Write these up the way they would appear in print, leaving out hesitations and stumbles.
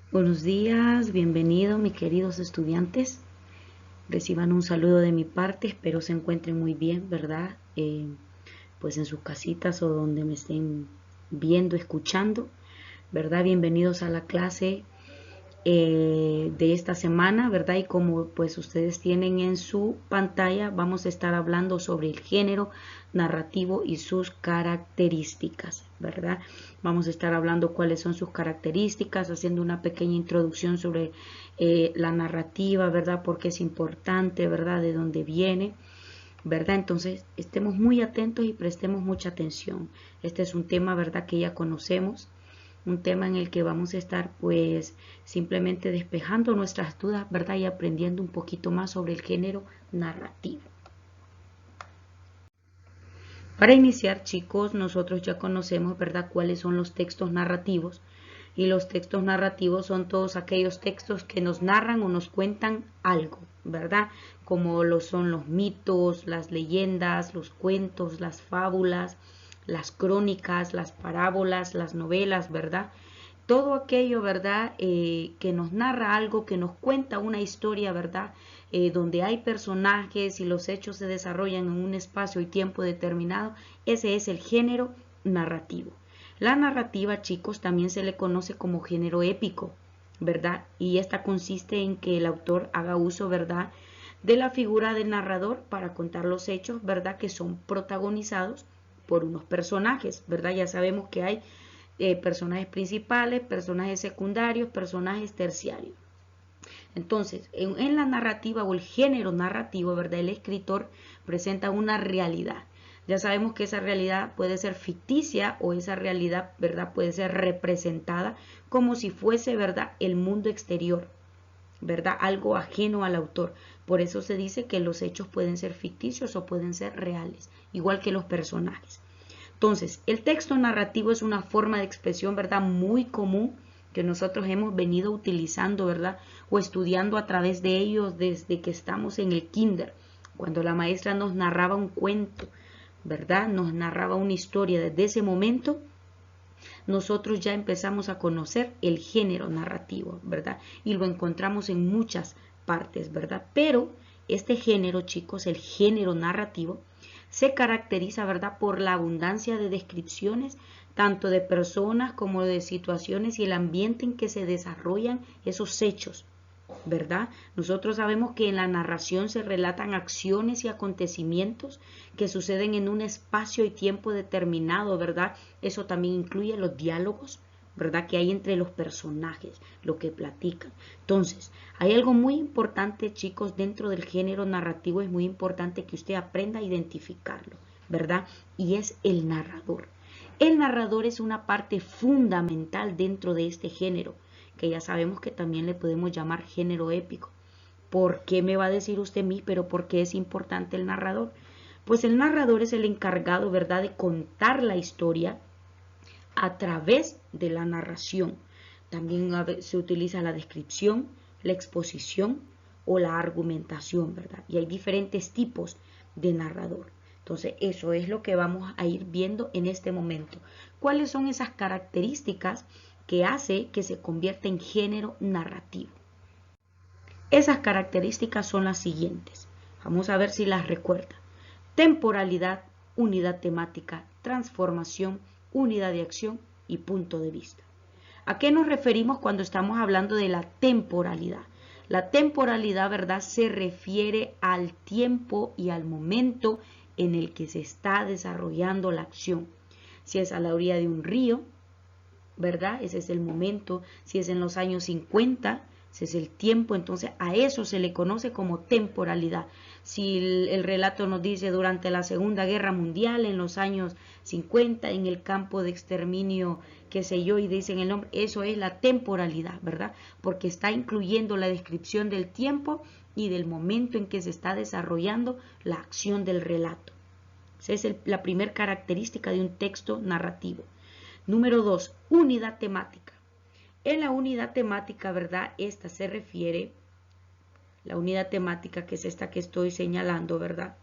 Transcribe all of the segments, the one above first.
Buenos días, bienvenidos mis queridos estudiantes. Reciban un saludo de mi parte, espero se encuentren muy bien, ¿verdad? Pues en sus casitas o donde me estén viendo, escuchando, ¿verdad? Bienvenidos a la clase de esta semana, ¿verdad? Y como pues ustedes tienen en su pantalla, vamos a estar hablando sobre el género narrativo y sus características, ¿verdad? Vamos a estar hablando cuáles son sus características, haciendo una pequeña introducción sobre la narrativa, ¿verdad? Porque es importante, ¿verdad? De dónde viene, ¿verdad? Entonces, estemos muy atentos y prestemos mucha atención. Este es un tema, ¿verdad? Que ya conocemos, un tema en el que vamos a estar pues simplemente despejando nuestras dudas, ¿verdad? Y aprendiendo un poquito más sobre el género narrativo. Para iniciar, chicos, nosotros ya conocemos, ¿verdad?, cuáles son los textos narrativos. Y los textos narrativos son todos aquellos textos que nos narran o nos cuentan algo, ¿verdad? Como lo son los mitos, las leyendas, los cuentos, las fábulas, las crónicas, las parábolas, las novelas, ¿verdad? Todo aquello, ¿verdad? Que nos narra algo, que nos cuenta una historia, ¿verdad? Donde hay personajes y los hechos se desarrollan en un espacio y tiempo determinado, ese es el género narrativo. La narrativa, chicos, también se le conoce como género épico, ¿verdad? Y esta consiste en que el autor haga uso, ¿verdad?, de la figura del narrador para contar los hechos, ¿verdad?, que son protagonizados por unos personajes, ¿verdad? Ya sabemos que hay personajes principales, personajes secundarios, personajes terciarios. Entonces, en la narrativa o el género narrativo, ¿verdad?, el escritor presenta una realidad. Ya sabemos que esa realidad puede ser ficticia o esa realidad, ¿verdad?, puede ser representada como si fuese, ¿verdad?, el mundo exterior, ¿verdad?, algo ajeno al autor. Por eso se dice que los hechos pueden ser ficticios o pueden ser reales, igual que los personajes. Entonces, el texto narrativo es una forma de expresión, ¿verdad?, muy común que nosotros hemos venido utilizando, ¿verdad?, o estudiando a través de ellos desde que estamos en el kinder, cuando la maestra nos narraba un cuento, ¿verdad?, nos narraba una historia. Desde ese momento nosotros ya empezamos a conocer el género narrativo, ¿verdad? Y lo encontramos en muchas partes, ¿verdad? Pero este género, chicos, el género narrativo, se caracteriza, ¿verdad?, por la abundancia de descripciones, tanto de personas como de situaciones y el ambiente en que se desarrollan esos hechos, ¿verdad? Nosotros sabemos que en la narración se relatan acciones y acontecimientos que suceden en un espacio y tiempo determinado, ¿verdad? Eso también incluye los diálogos, ¿verdad?, que hay entre los personajes, lo que platican. Entonces, hay algo muy importante, chicos, dentro del género narrativo, es muy importante que usted aprenda a identificarlo, ¿verdad? Y es el narrador. El narrador es una parte fundamental dentro de este género, que ya sabemos que también le podemos llamar género épico. ¿Por qué me va a decir usted mí? Pero ¿por qué es importante el narrador? Pues el narrador es el encargado, ¿verdad?, de contar la historia a través de la narración. También se utiliza la descripción, la exposición o la argumentación, ¿verdad? Y hay diferentes tipos de narrador. Entonces, eso es lo que vamos a ir viendo en este momento. ¿Cuáles son esas características que hace que se convierta en género narrativo? Esas características son las siguientes. Vamos a ver si las recuerda. Temporalidad, unidad temática, transformación, unidad de acción y punto de vista. ¿A qué nos referimos cuando estamos hablando de la temporalidad? La temporalidad, ¿verdad?, se refiere al tiempo y al momento en el que se está desarrollando la acción. Si es a la orilla de un río, ¿verdad?, ese es el momento. Si es en los años 50, ese es el tiempo. Entonces a eso se le conoce como temporalidad. Si el relato nos dice durante la Segunda Guerra Mundial, en los años 50, en el campo de exterminio, qué sé yo, y dicen el nombre, eso es la temporalidad, ¿verdad? Porque está incluyendo la descripción del tiempo y del momento en que se está desarrollando la acción del relato. Esa es la primera característica de un texto narrativo. Número 2, unidad temática. En la unidad temática, ¿verdad?, esta se refiere, la unidad temática, que es esta que estoy señalando, ¿verdad?,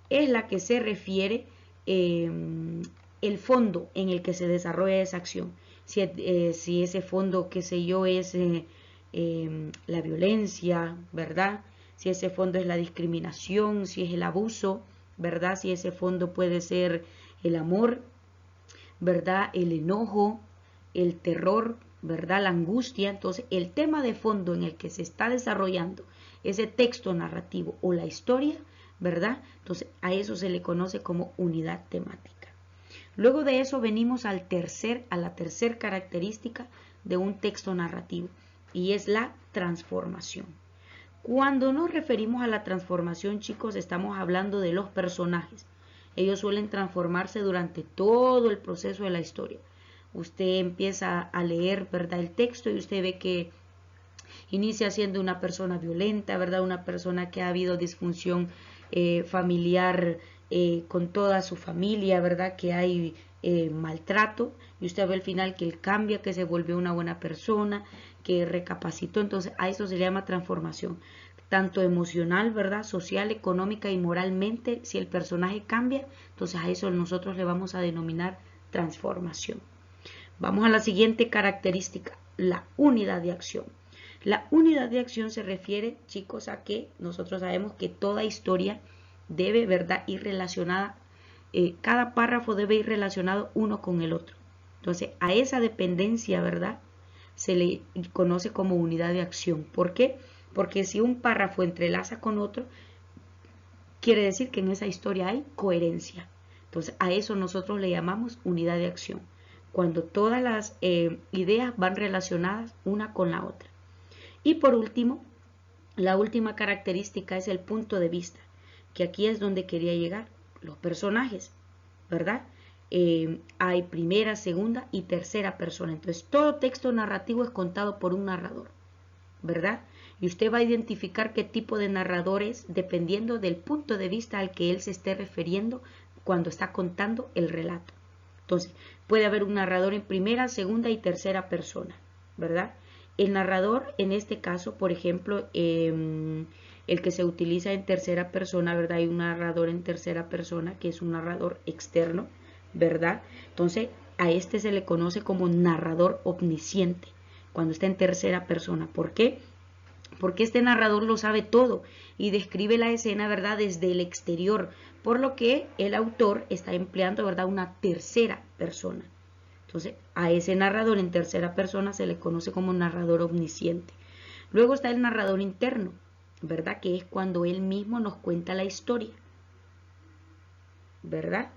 es la que se refiere el fondo en el que se desarrolla esa acción. si ese fondo, qué sé yo, es la violencia, ¿verdad? Si ese fondo es la discriminación, si es el abuso, ¿verdad? Si ese fondo puede ser el amor, ¿verdad? El enojo, el terror, ¿verdad? La angustia. Entonces, el tema de fondo en el que se está desarrollando ese texto narrativo o la historia, ¿verdad? Entonces, a eso se le conoce como unidad temática. Luego de eso venimos a la tercera característica de un texto narrativo, y es la transformación. Cuando nos referimos a la transformación, chicos, estamos hablando de los personajes. Ellos suelen transformarse durante todo el proceso de la historia. Usted empieza a leer, ¿verdad?, el texto, y usted ve que inicia siendo una persona violenta, ¿verdad? Una persona que ha habido disfunción familiar con toda su familia, ¿verdad? Que hay maltrato, y usted ve al final que él cambia, que se volvió una buena persona, que recapacitó. Entonces a eso se le llama transformación, tanto emocional, ¿verdad? Social, económica y moralmente. Si el personaje cambia, entonces a eso nosotros le vamos a denominar transformación. Vamos a la siguiente característica, la unidad de acción. La unidad de acción se refiere, chicos, a que nosotros sabemos que toda historia debe, ¿verdad?, ir relacionada, cada párrafo debe ir relacionado uno con el otro. Entonces, a esa dependencia, ¿verdad?, se le conoce como unidad de acción. ¿Por qué? Porque si un párrafo entrelaza con otro, quiere decir que en esa historia hay coherencia. Entonces, a eso nosotros le llamamos unidad de acción, cuando todas las ideas van relacionadas una con la otra. Y por último, la última característica es el punto de vista, que aquí es donde quería llegar. Los personajes, ¿verdad? Hay primera, segunda y tercera persona. Entonces, todo texto narrativo es contado por un narrador, ¿verdad? Y usted va a identificar qué tipo de narrador es dependiendo del punto de vista al que él se esté refiriendo cuando está contando el relato. Entonces, puede haber un narrador en primera, segunda y tercera persona, ¿verdad? El narrador, en este caso, por ejemplo, el que se utiliza en tercera persona, ¿verdad? Hay un narrador en tercera persona que es un narrador externo, ¿verdad? Entonces, a este se le conoce como narrador omnisciente, cuando está en tercera persona. ¿Por qué? Porque este narrador lo sabe todo y describe la escena, ¿verdad?, desde el exterior, por lo que el autor está empleando, ¿verdad?, una tercera persona. Entonces, a ese narrador en tercera persona se le conoce como narrador omnisciente. Luego está el narrador interno, ¿verdad?, que es cuando él mismo nos cuenta la historia, ¿verdad?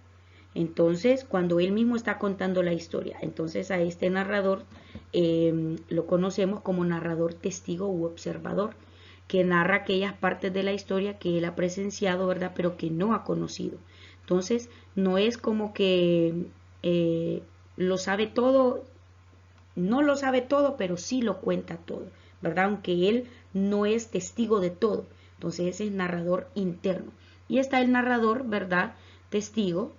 Entonces, cuando él mismo está contando la historia, entonces a este narrador lo conocemos como narrador testigo u observador, que narra aquellas partes de la historia que él ha presenciado, ¿verdad?, pero que no ha conocido. Entonces, no es como que lo sabe todo, no lo sabe todo, pero sí lo cuenta todo, ¿verdad? Aunque él no es testigo de todo. Entonces, ese es narrador interno. Y está el narrador, ¿verdad?, testigo,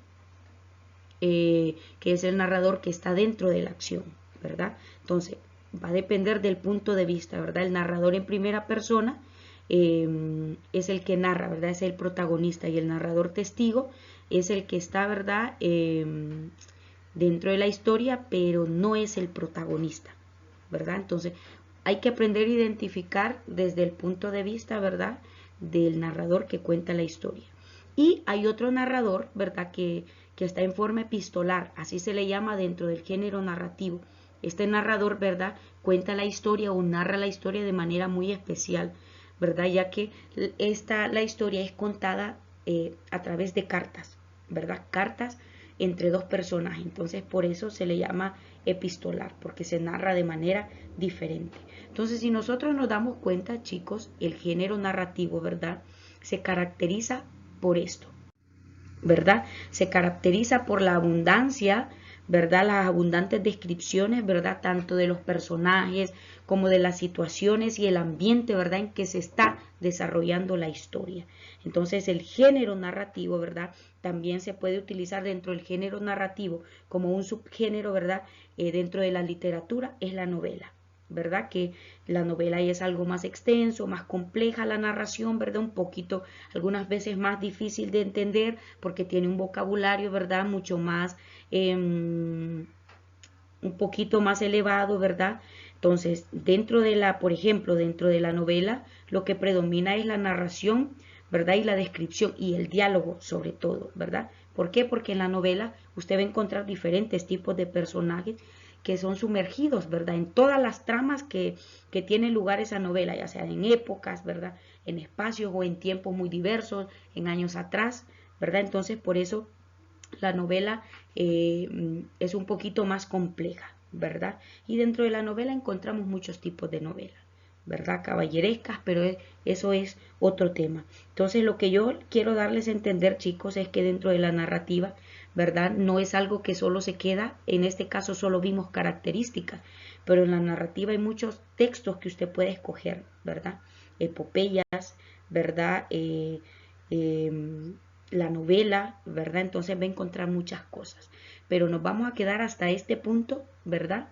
que es el narrador que está dentro de la acción, ¿verdad? Entonces, va a depender del punto de vista, ¿verdad? El narrador en primera persona es el que narra, ¿verdad? Es el protagonista, y el narrador testigo es el que está, ¿verdad?, dentro de la historia, pero no es el protagonista, ¿verdad? Entonces, hay que aprender a identificar desde el punto de vista, ¿verdad?, del narrador que cuenta la historia. Y hay otro narrador, ¿verdad?, que está en forma epistolar, así se le llama dentro del género narrativo. Este narrador, ¿verdad?, cuenta la historia o narra la historia de manera muy especial, ¿verdad?, ya que la historia es contada a través de cartas, ¿verdad?, cartas entre dos personas. Entonces, por eso se le llama epistolar, porque se narra de manera diferente. Entonces, si nosotros nos damos cuenta, chicos, el género narrativo, ¿verdad?, se caracteriza por esto, ¿verdad? Se caracteriza por la abundancia, ¿verdad?, las abundantes descripciones, ¿verdad?, tanto de los personajes como de las situaciones y el ambiente, ¿verdad?, en que se está desarrollando la historia. Entonces, el género narrativo, ¿verdad?, también se puede utilizar dentro del género narrativo como un subgénero, ¿verdad?, dentro de la literatura, es la novela, ¿verdad?, que la novela es algo más extenso, más compleja la narración, ¿verdad?, un poquito, algunas veces más difícil de entender porque tiene un vocabulario, ¿verdad?, mucho más un poquito más elevado, ¿verdad? Entonces, dentro de la, por ejemplo, dentro de la novela, lo que predomina es la narración, ¿verdad? Y la descripción y el diálogo sobre todo, ¿verdad? ¿Por qué? Porque en la novela usted va a encontrar diferentes tipos de personajes que son sumergidos, ¿verdad? En todas las tramas que tiene lugar esa novela, ya sea en épocas, ¿verdad? En espacios o en tiempos muy diversos, en años atrás, ¿verdad? Entonces, por eso la novela es un poquito más compleja, ¿verdad? Y dentro de la novela encontramos muchos tipos de novelas, ¿verdad? Caballerescas, pero eso es otro tema. Entonces, lo que yo quiero darles a entender, chicos, es que dentro de la narrativa, ¿verdad? No es algo que solo se queda, en este caso solo vimos características, pero en la narrativa hay muchos textos que usted puede escoger, ¿verdad? Epopeyas, ¿verdad? La novela, ¿verdad? Entonces va a encontrar muchas cosas. Pero nos vamos a quedar hasta este punto, ¿verdad?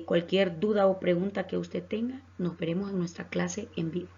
Cualquier duda o pregunta que usted tenga, nos veremos en nuestra clase en vivo.